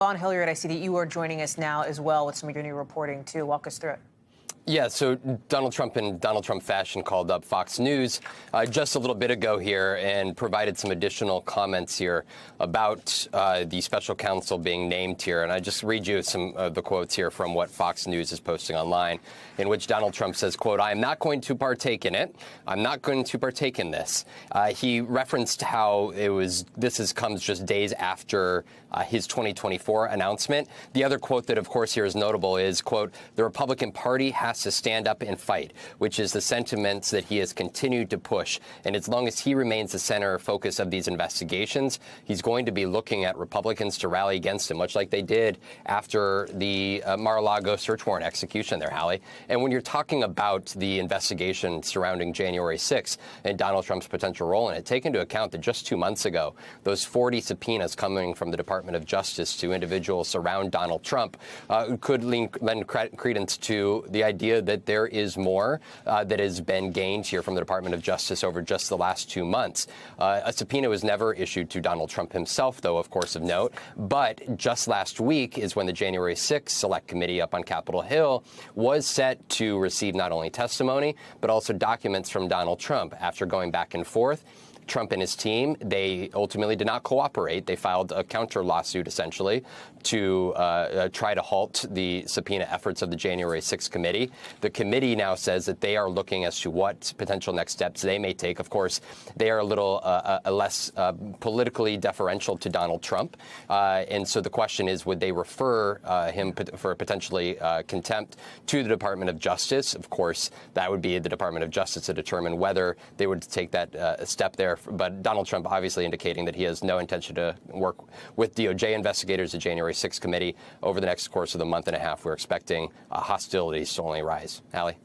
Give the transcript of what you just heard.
Vaughn Hilliard, I see that you are joining us now as well with some of your new reporting, too. Walk us through it. Yeah, so Donald Trump in Donald Trump fashion called up Fox News just a little bit ago here and provided some additional comments here about the special counsel being named here. And I just read you some of the quotes here from what Fox News is posting online, in which Donald Trump says, quote, "I am not going to partake in it. I'm not going to partake in this." He referenced how comes just days after his 2024 announcement. The other quote that, of course, here is notable is, quote, "The Republican Party has to stand up and fight," which is the sentiments that he has continued to push. And as long as he remains the center focus of these investigations, he's going to be looking at Republicans to rally against him, much like they did after the Mar-a-Lago search warrant execution there, Hallie. And when you're talking about the investigation surrounding January 6th and Donald Trump's potential role in it, take into account that just 2 months ago, those 40 subpoenas coming from the Department of Justice to individuals around Donald Trump could lend credence to the idea that there is more that has been gained here from the Department of Justice over just the last 2 months. A subpoena was never issued to Donald Trump himself, though, of course, of note. But just last week is when the January 6th Select Committee up on Capitol Hill was set to receive not only testimony, but also documents from Donald Trump. After going back and forth, Trump and his team, they ultimately did not cooperate. They filed a counter lawsuit, essentially, to try to halt the subpoena efforts of the January 6th committee. The committee now says that they are looking as to what potential next steps they may take. Of course, they are a little less politically deferential to Donald Trump. And so the question is, would they refer him for potentially contempt to the Department of Justice? Of course, that would be the Department of Justice to determine whether they would take that step there. But Donald Trump obviously indicating that he has no intention to work with DOJ investigators, the January 6th committee, over the next course of the month and a half. We're expecting hostilities to only rise. Hallie?